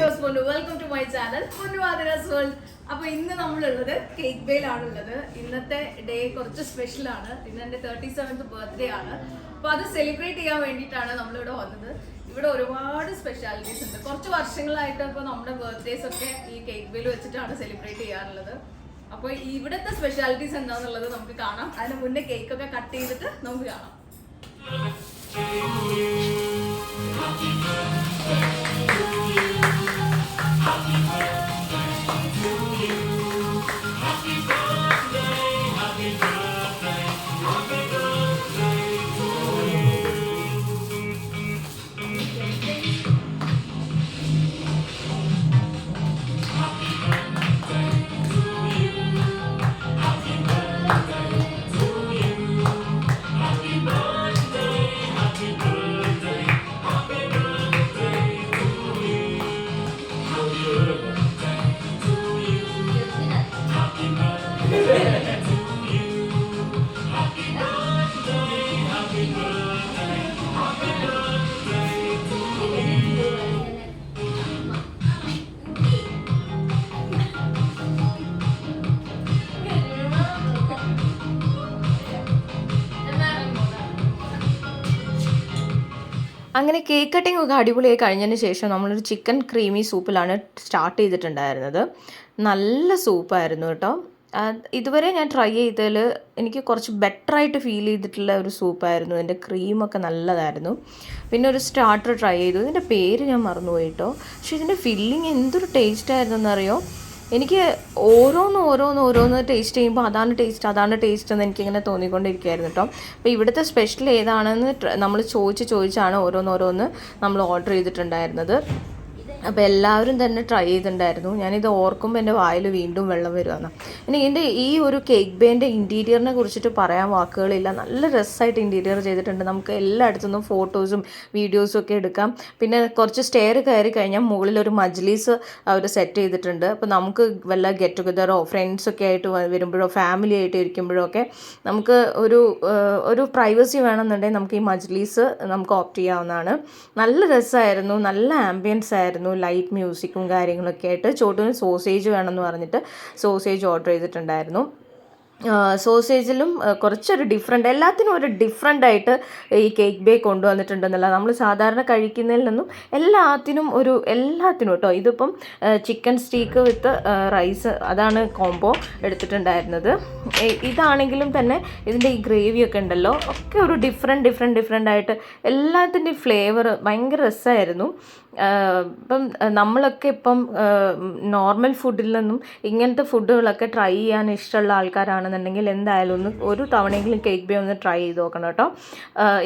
Dears പൊന്നു, welcome to my channel പൊന്നു Athira's world. അപ്പോൾ ഇന്ന് നമ്മളുള്ളത് കേക്ക് ബേയിലാണുള്ളത്. ഇന്നത്തെ ഡേ കുറച്ച് സ്പെഷ്യലാണ്. ഇന്ന് എൻ്റെ 37th ബർത്ത്ഡേ ആണ്. അപ്പോൾ അത് സെലിബ്രേറ്റ് ചെയ്യാൻ വേണ്ടിയിട്ടാണ് നമ്മളിവിടെ വന്നത്. ഇവിടെ ഒരുപാട് സ്പെഷ്യാലിറ്റീസ് ഉണ്ട്. കുറച്ച് വർഷങ്ങളായിട്ട് ഇപ്പോൾ നമ്മുടെ ബർത്ത്ഡേസ് ഒക്കെ ഈ കേക്ക് ബേയിൽ വെച്ചിട്ടാണ് സെലിബ്രേറ്റ് ചെയ്യാറുള്ളത്. അപ്പോൾ ഇവിടുത്തെ സ്പെഷ്യാലിറ്റീസ് എന്താണെന്നുള്ളത് നമുക്ക് കാണാം. അതിന് മുന്നേ കേക്കൊക്കെ കട്ട് ചെയ്തിട്ട് നമുക്ക് കാണാം. അങ്ങനെ കേക്ക് കട്ടിംഗ് ഒക്കെ അടിപൊളിയായി കഴിഞ്ഞതിന് ശേഷം നമ്മളൊരു ചിക്കൻ ക്രീമി സൂപ്പിലാണ് സ്റ്റാർട്ട് ചെയ്തിട്ടുണ്ടായിരുന്നത്. നല്ല സൂപ്പായിരുന്നു കേട്ടോ. ഇതുവരെ ഞാൻ ട്രൈ ചെയ്തതിൽ എനിക്ക് കുറച്ച് ബെറ്ററായിട്ട് ഫീൽ ചെയ്തിട്ടുള്ള ഒരു സൂപ്പായിരുന്നു. ഇതിൻ്റെ ക്രീമൊക്കെ നല്ലതായിരുന്നു. പിന്നെ ഒരു സ്റ്റാർട്ടർ ട്രൈ ചെയ്തു. ഇതിൻ്റെ പേര് ഞാൻ മറന്നുപോയി കേട്ടോ. പക്ഷേ ഇതിൻ്റെ ഫില്ലിങ് എന്തൊരു ടേസ്റ്റ് ആയിരുന്നു എന്നറിയോ. എനിക്ക് ഓരോന്ന് ടേസ്റ്റ് ചെയ്യുമ്പോൾ അതാണ് ടേസ്റ്റ് എന്ന് എനിക്കിങ്ങനെ തോന്നിക്കൊണ്ടിരിക്കുകയായിരുന്നു കേട്ടോ. അപ്പോൾ ഇവിടുത്തെ സ്പെഷ്യൽ ഏതാണെന്ന് നമ്മൾ ചോദിച്ചാണ് ഓരോന്ന് നമ്മൾ ഓർഡർ ചെയ്തിട്ടുണ്ടായിരുന്നത്. അപ്പോൾ എല്ലാവരും തന്നെ ട്രൈ ചെയ്തിട്ടുണ്ടായിരുന്നു. ഞാനിത് ഓർക്കുമ്പോൾ എൻ്റെ വായിൽ വീണ്ടും വെള്ളം വരുവാണ്. ഇനി ഇതിൻ്റെ ഈ ഒരു കേക്ക് ബേൻ്റെ ഇൻറ്റീരിയറിനെ കുറിച്ചിട്ട് പറയാൻ വാക്കുകളില്ല. നല്ല രസമായിട്ട് ഇൻറ്റീരിയർ ചെയ്തിട്ടുണ്ട്. നമുക്ക് എല്ലായിടത്തുനിന്നും ഫോട്ടോസും വീഡിയോസും ഒക്കെ എടുക്കാം. പിന്നെ കുറച്ച് സ്റ്റെയർ കയറി കഴിഞ്ഞാൽ മുകളിലൊരു മജ്ലീസ് അവർ സെറ്റ് ചെയ്തിട്ടുണ്ട്. അപ്പോൾ നമുക്ക് വല്ല ഗെറ്റ് ടുഗദറോ ഫ്രണ്ട്സൊക്കെ ആയിട്ട് വരുമ്പോഴോ ഫാമിലി ആയിട്ട് ഇരിക്കുമ്പോഴോ ഒക്കെ നമുക്ക് ഒരു പ്രൈവസി വേണമെന്നുണ്ടെങ്കിൽ നമുക്ക് ഈ മജ്ലീസ് നമുക്ക് ഓപ്റ്റ് ചെയ്യാവുന്നതാണ്. നല്ല രസമായിരുന്നു, നല്ല ആംബിയൻസ് ആയിരുന്നു, ലൈറ്റ് മ്യൂസിക്കും കാര്യങ്ങളൊക്കെ ആയിട്ട്. ചോട്ടിന് സോസേജ് വേണമെന്ന് പറഞ്ഞിട്ട് സോസേജ് ഓർഡർ ചെയ്തിട്ടുണ്ടായിരുന്നു. സോസേജിലും കുറച്ചൊരു എല്ലാത്തിനും ഒരു ഡിഫറെൻ്റായിട്ട് ഈ കേക്ക് ബേ കൊണ്ടുവന്നിട്ടുണ്ടെന്നല്ല, നമ്മൾ സാധാരണ കഴിക്കുന്നതിൽ നിന്നും എല്ലാത്തിനും കേട്ടോ. ഇതിപ്പം ചിക്കൻ സ്റ്റീക്ക് വിത്ത് റൈസ്, അതാണ് കോംബോ എടുത്തിട്ടുണ്ടായിരുന്നത്. ഇതാണെങ്കിലും തന്നെ ഇതിൻ്റെ ഈ ഗ്രേവിയൊക്കെ ഉണ്ടല്ലോ, ഒക്കെ ഒരു ഡിഫറെൻ്റ് ആയിട്ട് എല്ലാത്തിൻ്റെയും ഫ്ലേവർ ഭയങ്കര രസമായിരുന്നു. ഇപ്പം നമ്മളൊക്കെ ഇപ്പം നോർമൽ ഫുഡിൽ നിന്നും ഇങ്ങനത്തെ ഫുഡുകളൊക്കെ ട്രൈ ചെയ്യാൻ ഇഷ്ടമുള്ള ആൾക്കാരാണെന്നുണ്ടെങ്കിൽ എന്തായാലും ഒരു തവണയെങ്കിലും കേക്ക് ബേ ഒന്ന് ട്രൈ ചെയ്ത് നോക്കണം കേട്ടോ.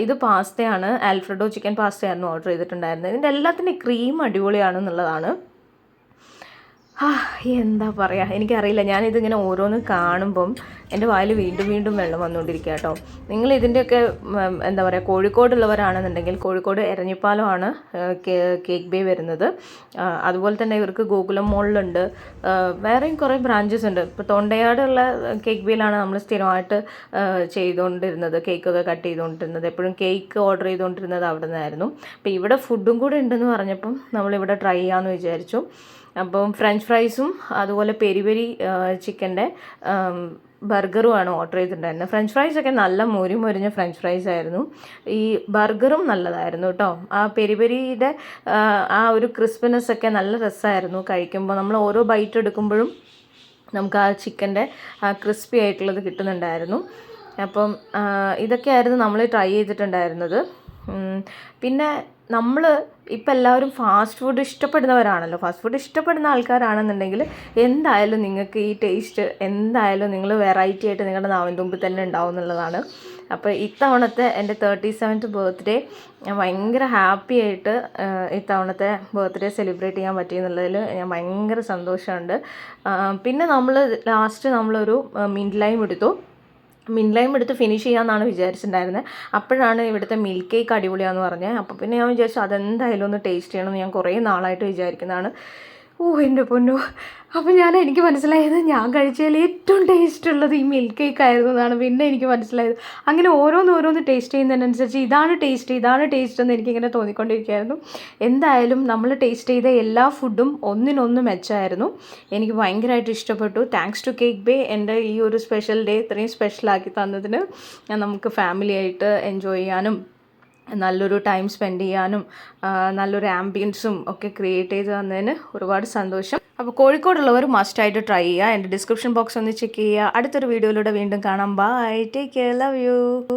ഇത് പാസ്തയാണ്, ആൽഫ്രെഡോ ചിക്കൻ പാസ്തയായിരുന്നു ഓർഡർ ചെയ്തിട്ടുണ്ടായിരുന്നത്. ഇതിൻ്റെ എല്ലാത്തിൻ്റെ ക്രീം അടിപൊളിയാണെന്നുള്ളതാണ്. എന്താ പറയുക, എനിക്കറിയില്ല. ഞാനിതിങ്ങനെ ഓരോന്ന് കാണുമ്പം എൻ്റെ വായിൽ വീണ്ടും വെള്ളം വന്നുകൊണ്ടിരിക്കുക കേട്ടോ. നിങ്ങൾ ഇതിൻ്റെയൊക്കെ എന്താ പറയുക, കോഴിക്കോടുള്ളവരാണെന്നുണ്ടെങ്കിൽ കോഴിക്കോട് എരഞ്ഞിപ്പാലമാണ് കേക്ക് ബേ വരുന്നത്. അതുപോലെ തന്നെ ഇവർക്ക് ഗോകുലം മോളിലുണ്ട്, വേറെയും കുറേ ബ്രാഞ്ചസ് ഉണ്ട്. ഇപ്പോൾ തൊണ്ടയാടുള്ള കേക്ക് ബേയിലാണ് നമ്മൾ സ്ഥിരമായിട്ട് ചെയ്തുകൊണ്ടിരുന്നത്, കേക്കൊക്കെ കട്ട് ചെയ്തുകൊണ്ടിരുന്നത്. എപ്പോഴും കേക്ക് ഓർഡർ ചെയ്തുകൊണ്ടിരുന്നത് അവിടെ നിന്നായിരുന്നു. അപ്പോൾ ഇവിടെ ഫുഡും കൂടെ ഉണ്ടെന്ന് പറഞ്ഞപ്പം നമ്മളിവിടെ ട്രൈ ചെയ്യാമെന്ന് വിചാരിച്ചു. അപ്പം ഫ്രഞ്ച് ഫ്രൈസും അതുപോലെ പെരി ചിക്കൻ്റെ ബർഗറുമാണ് ഓർഡർ ചെയ്തിട്ടുണ്ടായിരുന്നത്. ഫ്രഞ്ച് ഫ്രൈസൊക്കെ നല്ല മൊരിഞ്ഞ ഫ്രഞ്ച് ഫ്രൈസ് ആയിരുന്നു. ഈ ബർഗറും നല്ലതായിരുന്നു കേട്ടോ. ആ പെരിയുടെ ആ ഒരു ക്രിസ്പിനെസ് ഒക്കെ നല്ല രസമായിരുന്നു കഴിക്കുമ്പോൾ. നമ്മൾ ഓരോ ബൈറ്റ് എടുക്കുമ്പോഴും നമുക്ക് ആ ചിക്കൻ്റെ ആ ക്രിസ്പി ആയിട്ടുള്ളത് കിട്ടുന്നുണ്ടായിരുന്നു. അപ്പം ഇതൊക്കെയായിരുന്നു നമ്മൾ ട്രൈ ചെയ്തിട്ടുണ്ടായിരുന്നത്. പിന്നെ നമ്മൾ ഇപ്പം എല്ലാവരും ഫാസ്റ്റ് ഫുഡ് ഇഷ്ടപ്പെടുന്നവരാണല്ലോ. ഫാസ്റ്റ് ഫുഡ് ഇഷ്ടപ്പെടുന്ന ആൾക്കാരാണെന്നുണ്ടെങ്കിൽ എന്തായാലും നിങ്ങൾക്ക് ഈ ടേസ്റ്റ് എന്തായാലും നിങ്ങൾ വെറൈറ്റി ആയിട്ട് നിങ്ങളുടെ നാവിൻ തുമ്പിൽ തന്നെ ഉണ്ടാവും എന്നുള്ളതാണ്. അപ്പോൾ ഇത്തവണത്തെ എൻ്റെ 37th ബർത്ത്ഡേ ഞാൻ ഭയങ്കര ഹാപ്പി ആയിട്ട് ഇത്തവണത്തെ ബർത്ത്ഡേ സെലിബ്രേറ്റ് ചെയ്യാൻ പറ്റിയെന്നുള്ളതിൽ ഞാൻ ഭയങ്കര സന്തോഷമുണ്ട്. പിന്നെ ലാസ്റ്റ് നമ്മളൊരു മിൻറ്റ് ലൈം എടുത്ത് ഫിനിഷ് ചെയ്യാമെന്നാണ് വിചാരിച്ചിട്ടുണ്ടായിരുന്നത്. അപ്പോഴാണ് ഇവിടുത്തെ മിൽക്ക് കേക്ക് അടിപൊളിയാണെന്ന് പറഞ്ഞത്. അപ്പോൾ പിന്നെ ഞാൻ വിചാരിച്ചു അതെന്തായാലും ഒന്ന് ടേസ്റ്റ് ചെയ്യണമെന്ന് ഞാൻ കുറേ നാളായിട്ട് വിചാരിക്കുന്നതാണ്. എൻ്റെ പൊന്നോ! അപ്പോൾ എനിക്ക് മനസ്സിലായത് ഞാൻ കഴിച്ചതിൽ ഏറ്റവും ടേസ്റ്റ് ഉള്ളത് ഈ മിൽക്ക് കേക്ക് ആയിരുന്നു എന്നാണ് പിന്നെ എനിക്ക് മനസ്സിലായത്. അങ്ങനെ ഓരോന്ന് ടേസ്റ്റ് ചെയ്യുന്നതിനനുസരിച്ച് ഇതാണ് ടേസ്റ്റ് എന്ന് എനിക്കിങ്ങനെ തോന്നിക്കൊണ്ടിരിക്കുകയായിരുന്നു. എന്തായാലും നമ്മൾ ടേസ്റ്റ് ചെയ്ത എല്ലാ ഫുഡും ഒന്നിനൊന്ന് മെച്ചമായിരുന്നു. എനിക്ക് ഭയങ്കരമായിട്ട് ഇഷ്ടപ്പെട്ടു. താങ്ക്സ് ടു കേക്ക് ബേ എൻ്റെ ഈ ഒരു സ്പെഷ്യൽ ഡേ ഇത്രയും സ്പെഷ്യലാക്കി തന്നതിന്. നമുക്ക് ഫാമിലിയായിട്ട് എൻജോയ് ചെയ്യാനും നല്ലൊരു ടൈം സ്പെൻഡ് ചെയ്യാനും നല്ലൊരു ആംബിയൻസും ഒക്കെ ക്രിയേറ്റ് ചെയ്ത് തന്നതിന് ഒരുപാട് സന്തോഷം. അപ്പോൾ കോഴിക്കോടുള്ളവർ മസ്റ്റായിട്ട് ട്രൈ ചെയ്യുക. എൻ്റെ ഡിസ്ക്രിപ്ഷൻ ബോക്സ് ഒന്ന് ചെക്ക് ചെയ്യുക. അടുത്തൊരു വീഡിയോയിലൂടെ വീണ്ടും കാണാം. Bye, take care, love U.